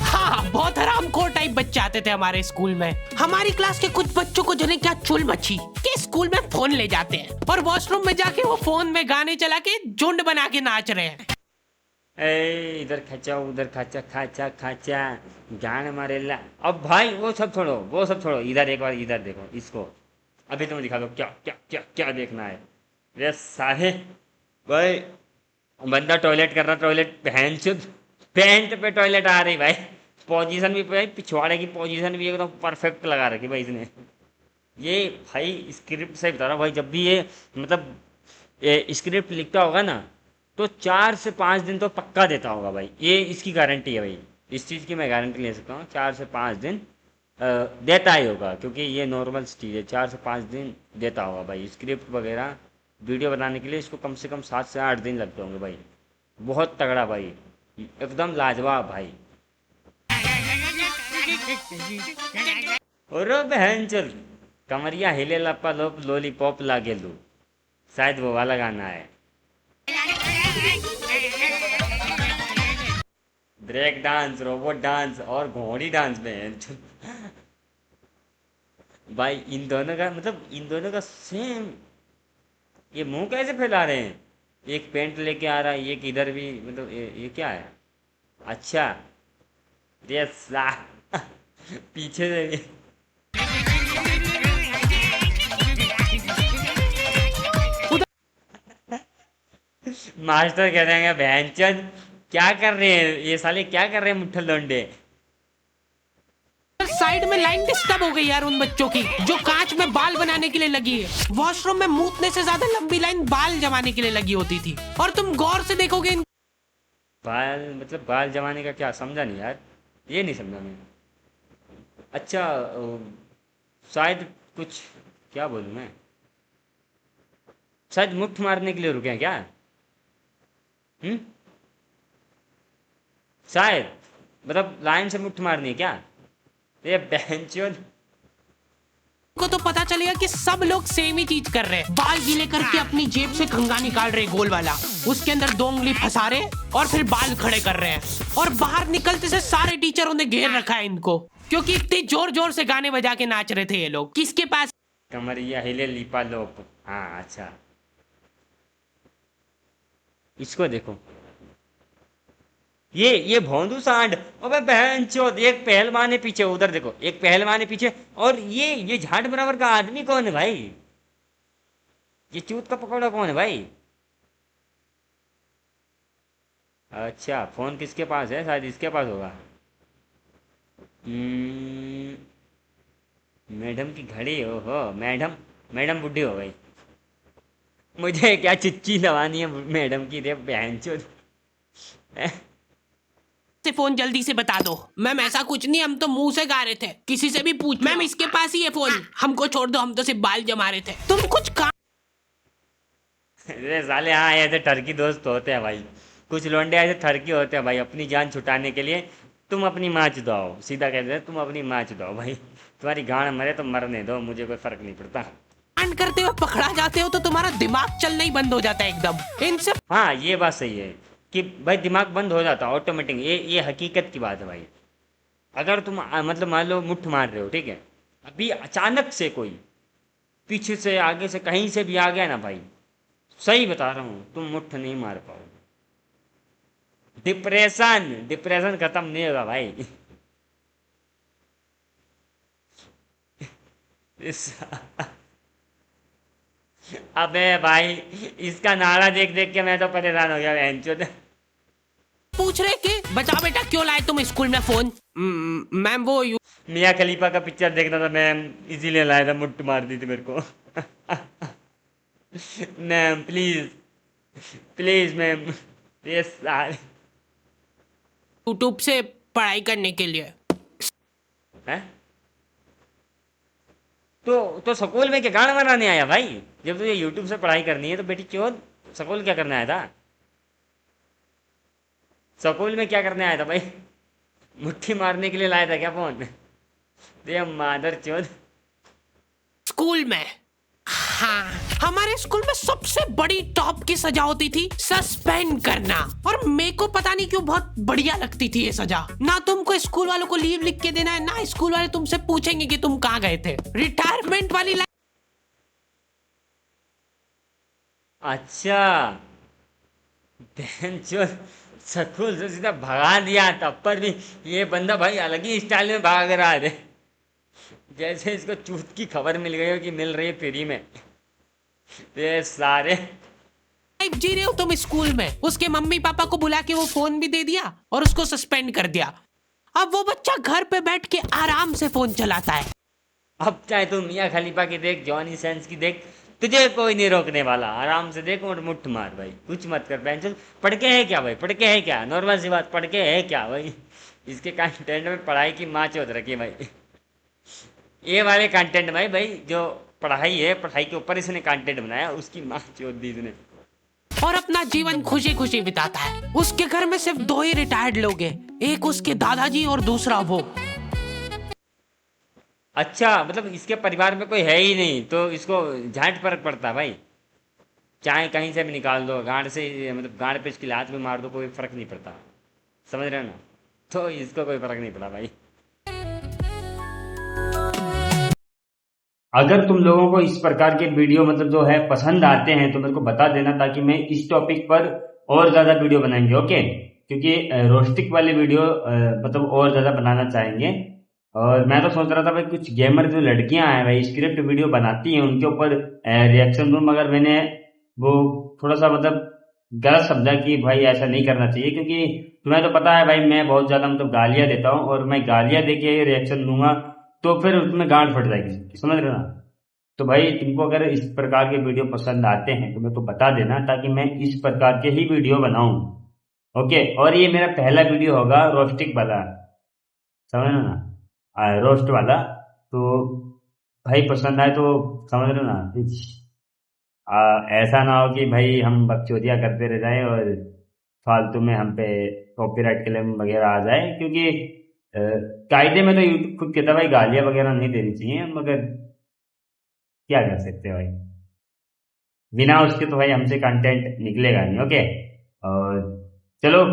Speaker 2: हाँ, बहुत हरामखोर टाइप बच्चे आते थे हमारे स्कूल में। हमारी क्लास के कुछ बच्चों को जने क्या चुल मची कि स्कूल में फोन ले जाते हैं और वॉशरूम में जाके वो फोन में गाने चला के झुंड बना के नाच रहे हैं।
Speaker 1: इधर खचा, उधर खचा, खाचा खाचा, जान मारेला। अब भाई वो सब छोड़ो, वो सब छोड़ो, इधर एक बार इधर देखो इसको, अभी तुम दिखा दो क्या क्या क्या क्या देखना है। रे साहे भाई, बंदा टॉयलेट कर रहा, टॉयलेट बहन चुद पैंट पे टॉयलेट आ रही भाई, पोजीशन भी भाई, पिछवाड़े की पोजीशन भी एकदम परफेक्ट लगा रखी भाई इसने। ये भाई स्क्रिप्ट से बता रहा भाई, जब भी ये मतलब स्क्रिप्ट लिखता होगा ना, तो 4 से 5 दिन तो पक्का देता होगा भाई, ये इसकी गारंटी है भाई, इस चीज़ की मैं गारंटी ले सकता हूँ। 4 से 5 दिन देता ही होगा, क्योंकि ये नॉर्मल चीज़ है, 4 से 5 दिन देता होगा भाई। स्क्रिप्ट वगैरह वीडियो बनाने के लिए इसको कम से कम 7 से 8 दिन लगते होंगे भाई। बहुत तगड़ा भाई, एकदम लाजवाब भाई। और बहन चल कमरिया हिले लपा लोप लॉलीपॉप लागे लू, शायद वो वाला गाना है। ब्रेक डांस, रोबोट डांस और घोड़ी डांस में भाई इन दोनों का मतलब, इन दोनों का सेम। ये मुंह कैसे फैला रहे हैं? एक पेंट लेके आ रहा है, एक इधर भी, मतलब ये क्या है? अच्छा ये पीछे से भी। मास्टर कह देंगे बहनचंद क्या कर रहे हैं ये साले, क्या कर रहे हैं मुट्ठल लोंडे?
Speaker 2: साइड में लाइन डिस्टर्ब हो गई यार उन बच्चों की जो कांच में बाल बनाने के लिए लगी है। वॉशरूम में मूतने से ज्यादा लंबी लाइन बाल जमाने के लिए लगी होती थी। और तुम गौर से देखोगे
Speaker 1: बाल मतलब बाल जमाने का क्या, समझा नहीं यार, ये नहीं समझा मैं। अच्छा शायद कुछ, क्या बोलूँ मैं, शायद मुट्ठ मारने के लिए रुके हैं क्या? शायद मतलब लाइन से मुट्ठ मारनी है क्या? ये बहनचोद
Speaker 2: को तो पता चलेगा कि सब लोग सेम ही चीज कर रहे हैं। बाल गीले करके अपनी जेब से कंघा निकाल रहे गोल वाला, उसके अंदर 2 उंगली फंसा रहे और फिर बाल खड़े कर रहे हैं। और बाहर निकलते से सारे टीचरों ने घेर रखा है इनको, क्योंकि इतने जोर जोर से गाने बजा के नाच रहे थे ये लोग। किसके पास
Speaker 1: कमरिया हिले लिपा लोप। हाँ अच्छा, इसको देखो, ये भोंदू सांड। अबे बहनचोद, एक पहलवान है पीछे, उधर देखो एक पहलवान है पीछे। और ये झाड़ बराबर का आदमी कौन है भाई? ये चूत का पकौड़ा कौन है भाई? अच्छा फोन किसके पास है? शायद इसके पास होगा। मैडम की घड़ी हो मैडम, मैडम बुढ़ी हो गई। मुझे क्या चिच्ची दवानी है मैडम की, रे बहनचोद।
Speaker 2: से फोन जल्दी से बता दो। मैम ऐसा कुछ नहीं, हम तो मुंह से गा रहे थे, किसी से भी पूछ। मैम इसके पास ही है फोन, हमको छोड़ दो, हम तो सिर्फ बाल जमा रहे थे। तुम कुछ काम
Speaker 1: अरे साले, हाँ ऐसे ठरकी दोस्त होते हैं भाई, कुछ लौंडे ऐसे ठरकी होते हैं भाई, अपनी जान छुटाने के लिए। तुम अपनी माँ चुदाओ, सीधा कहते हैं तुम अपनी माँ चुदाओ भाई, तुम्हारी गांड मरे तो मरने दो, मुझे कोई फर्क नहीं पड़ता।
Speaker 2: कांड करते हुए पकड़ा जाते हो तो तुम्हारा दिमाग चलना ही बंद हो जाता है एकदम। इनसे
Speaker 1: हाँ ये बात सही है कि भाई दिमाग बंद हो जाता ऑटोमेटिक, ये हकीकत की बात है भाई। अगर तुम मतलब मान लो मुट्ठ मार रहे हो, ठीक है, अभी अचानक से कोई पीछे से आगे से कहीं से भी आ गया ना भाई, सही बता रहा हूँ, तुम मुट्ठ नहीं मार पाओगे। डिप्रेशन खत्म नहीं होगा भाई। अबे भाई, इसका नारा देख देख के मैं तो परेशान हो गया बहनचोद।
Speaker 2: पूछ रहे कि बचा बेटा क्यों लाए तुम स्कूल में फोन? मैम वो
Speaker 1: मियाँ खलीफा का पिक्चर देखना था मैम, इसीलिए लाया था, मुट्ठ मार दी थी मेरे को। मैम प्लीज प्लीज मैम, ये सारे
Speaker 2: यूट्यूब से पढ़ाई करने के लिए।
Speaker 1: हैं? तो स्कूल में क्या गाना बनाने आया भाई? जब तुझे यूट्यूब से पढ़ाई करनी है तो बेटी चोद स्कूल क्या करने आया था? स्कूल में क्या करने आया था भाई? मुट्ठी मारने के लिए लाया था क्या फोन? दे मादर चोद।
Speaker 2: स्कूल में, हाँ, हमारे स्कूल में सबसे बड़ी टॉप की सजा होती थी सस्पेंड करना। और मेरे को पता नहीं क्यों बहुत बढ़िया लगती थी ये सजा। ना तुमको स्कूल वालों को लीव लिख के देना है, ना स्कूल वाले तुमसे पूछेंगे कि तुम कहाँ गए थे। रिटायरमेंट वाली
Speaker 1: अच्छा बहनचोद, स्कूल से सीधा भगा दिया, तब पर भी ये बंदा भाई अलग ही स्टाइल में भाग रहा है, जैसे इसको चूत की खबर मिल गई हो कि मिल रही है फ्री में। ये सारे
Speaker 2: लाइफ जी रहे हो तुम स्कूल में। उसके मम्मी पापा को बुला के वो फोन भी दे दिया और उसको सस्पेंड कर दिया। अब वो बच्चा घर पे बैठ के आराम से फोन चलाता है।
Speaker 1: अब चाहे तुम मियाँ खलीफा की देख, जॉनी सेंस की देख, तुझे कोई नहीं रोकने वाला। आराम से देख और मुट्ठ मार भाई, कुछ मत कर। बेंचल पढ़ के है क्या भाई? पढ़ के है क्या? नॉर्मल सी बात, पढ़ के है क्या भाई? इसके कंटेंट में पढ़ाई की माँ चौथ रखी भाई। ये वाले कंटेंट भाई जो पढ़ाई है, पढ़ाई के ऊपर इसने कंटेंट बनाया, उसकी माँ चौथ दी इसने।
Speaker 2: और अपना जीवन खुशी खुशी बिताता है। उसके घर में सिर्फ 2 ही रिटायर्ड लोग हैं, एक उसके दादाजी और दूसरा वो।
Speaker 1: अच्छा मतलब इसके परिवार में कोई है ही नहीं, तो इसको झांट फर्क पड़ता है भाई। चाहे कहीं से भी निकाल दो, गांड से मतलब गांड पे इसकी लात में मार दो, कोई फर्क नहीं पड़ता, समझ रहे हो ना? तो इसको कोई फर्क नहीं पड़ा भाई। अगर तुम लोगों को इस प्रकार के वीडियो मतलब जो है पसंद आते हैं तो मेरे को बता देना, ताकि मैं इस टॉपिक पर और ज्यादा वीडियो बनाएंगे। ओके, क्योंकि रोस्टिक वाले वीडियो मतलब और ज्यादा बनाना चाहेंगे। और मैं तो सोच रहा था भाई कुछ गेमर जो लड़कियां हैं भाई स्क्रिप्ट वीडियो बनाती हैं, उनके ऊपर रिएक्शन दूं, मगर मैंने वो थोड़ा सा मतलब गलत समझा कि भाई ऐसा नहीं करना चाहिए, क्योंकि तुम्हें तो पता है भाई मैं बहुत ज्यादा मतलब गालियां देता हूँ, और मैं गालियां देके रिएक्शन दूंगा तो फिर उसमें गांड फट जाएगी, समझ रहे ना। तो भाई तुमको अगर इस प्रकार के वीडियो पसंद आते हैं तो मेरे को बता देना, ताकि मैं इस प्रकार के ही वीडियो बनाऊं। ओके, और ये मेरा पहला वीडियो होगा रोस्टिक वाला, समझ रहे ना, रोस्ट वाला। तो भाई पसंद आए तो समझ रहे ना, ऐसा ना हो कि भाई हम बकचोदियां करते रह जाएं और फालतू में हम पे कॉपीराइट क्लेम वगैरह आ जाए, क्योंकि अ, कायदे में तो यूट्यूब खुद कहता है भाई गालियां वगैरह नहीं देनी चाहिए, मगर क्या कर सकते हैं भाई, बिना उसके तो भाई हमसे कंटेंट निकलेगा नहीं। ओके, और चलो